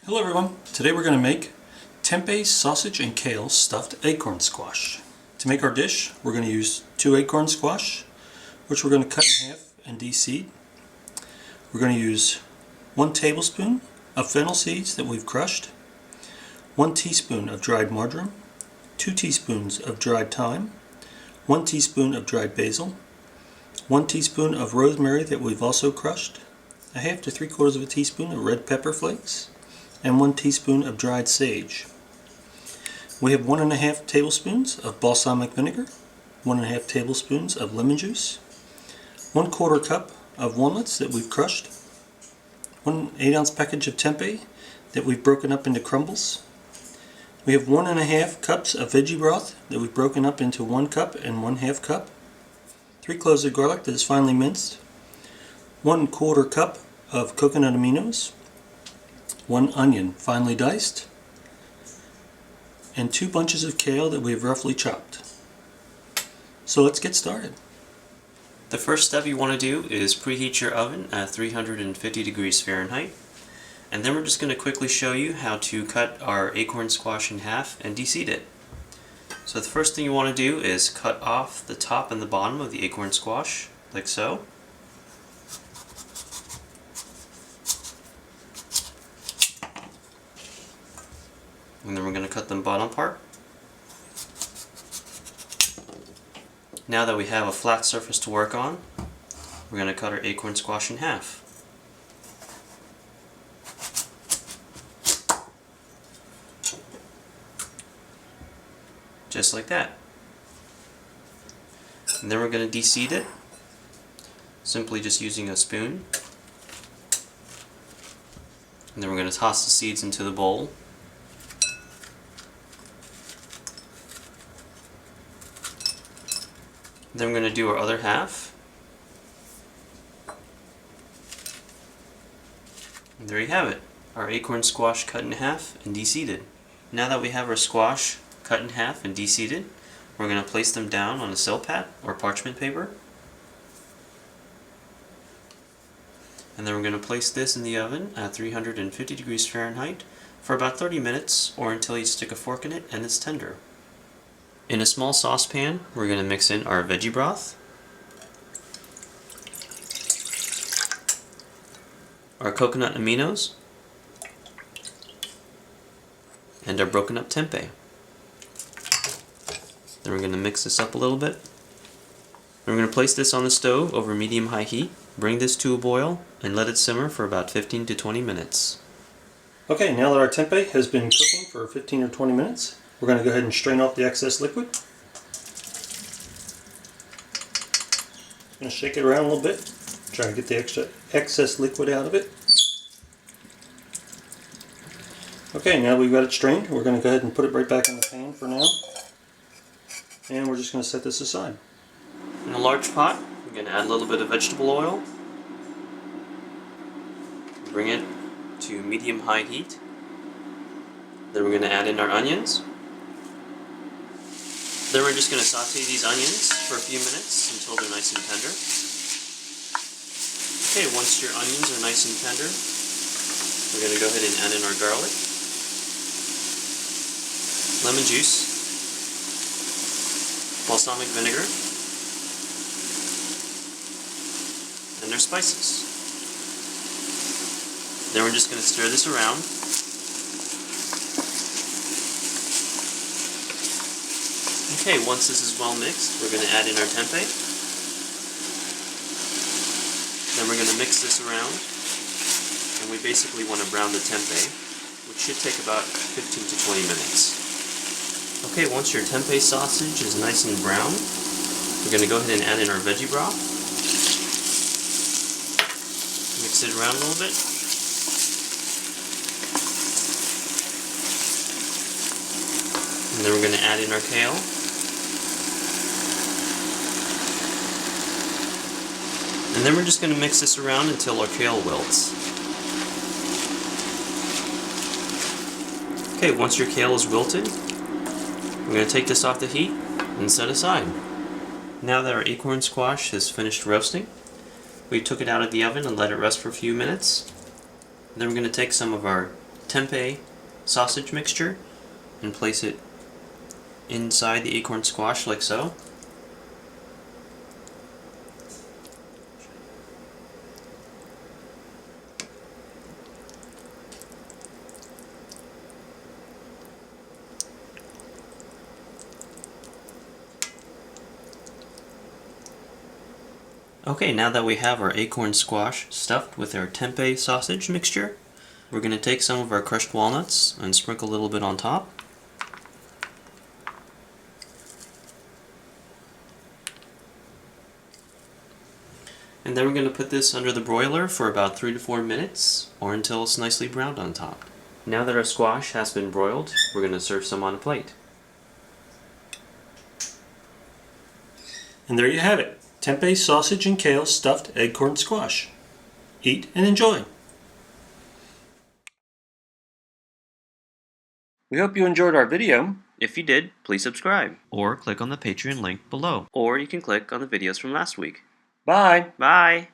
Hello everyone. Today we're going to make tempeh sausage and kale stuffed acorn squash. To make our dish, we're going to use 2 acorn squash, which we're going to cut in half and de-seed. We're going to use 1 tablespoon of fennel seeds that we've crushed, 1 teaspoon of dried marjoram, 2 teaspoons of dried thyme, 1 teaspoon of dried basil, 1 teaspoon of rosemary that we've also crushed, 1/2 to 3/4 teaspoon of red pepper flakes, and 1 teaspoon of dried sage. We have 1½ tablespoons of balsamic vinegar, 1½ tablespoons of lemon juice, 1/4 cup of walnuts that we've crushed, 1 8-ounce package of tempeh that we've broken up into crumbles. We have 1½ cups of veggie broth that we've broken up into 1 cup and 1/2 cup, 3 cloves of garlic that is finely minced, 1/4 cup of coconut aminos, 1 onion finely diced, and 2 bunches of kale that we have roughly chopped. So let's get started. The first step you want to do is preheat your oven at 350 degrees Fahrenheit, and then we're just going to quickly show you how to cut our acorn squash in half and de-seed it. So the first thing you want to do is cut off the top and the bottom of the acorn squash, like so. And then we're going to cut the bottom part. Now that we have a flat surface to work on, we're going to cut our acorn squash in half. Just like that. And then we're going to de-seed it, simply just using a spoon. And then we're going to toss the seeds into the bowl. Then we're going to do our other half. And there you have it, our acorn squash cut in half and de-seeded. Now that we have our squash cut in half and de-seeded, we're going to place them down on a silpat or parchment paper. And then we're going to place this in the oven at 350 degrees Fahrenheit for about 30 minutes or until you stick a fork in it and it's tender. In a small saucepan, we're going to mix in our veggie broth, our coconut aminos, and our broken up tempeh. Then we're going to mix this up a little bit. Then we're going to place this on the stove over medium-high heat, bring this to a boil, and let it simmer for about 15 to 20 minutes. Okay, now that our tempeh has been cooking for 15 or 20 minutes, we're going to go ahead and strain off the excess liquid. I'm going to shake it around a little bit, try to get the excess liquid out of it. Okay, now we've got it strained, we're going to go ahead and put it right back in the pan for now. And we're just going to set this aside. In a large pot, we're going to add a little bit of vegetable oil. Bring it to medium-high heat. Then we're going to add in our onions. Then we're just going to saute these onions for a few minutes until they're nice and tender. Okay, once your onions are nice and tender, we're going to go ahead and add in our garlic, lemon juice, balsamic vinegar, and our spices. Then we're just going to stir this around. Okay, once this is well mixed, we're going to add in our tempeh. Then we're going to mix this around, and we basically want to brown the tempeh, which should take about 15 to 20 minutes. Okay, once your tempeh sausage is nice and brown, we're going to go ahead and add in our veggie broth. Mix it around a little bit. And then we're going to add in our kale. And then we're just going to mix this around until our kale wilts. Okay, once your kale is wilted, we're going to take this off the heat and set aside. Now that our acorn squash has finished roasting, we took it out of the oven and let it rest for a few minutes. Then we're going to take some of our tempeh sausage mixture and place it inside the acorn squash like so. Okay, now that we have our acorn squash stuffed with our tempeh sausage mixture, we're going to take some of our crushed walnuts and sprinkle a little bit on top. And then we're going to put this under the broiler for about 3 to 4 minutes, or until it's nicely browned on top. Now that our squash has been broiled, we're going to serve some on a plate. And there you have it. Tempeh sausage and kale stuffed acorn squash. Eat and enjoy. We hope you enjoyed our video. If you did, please subscribe, or click on the Patreon link below, or you can click on the videos from last week. Bye. Bye!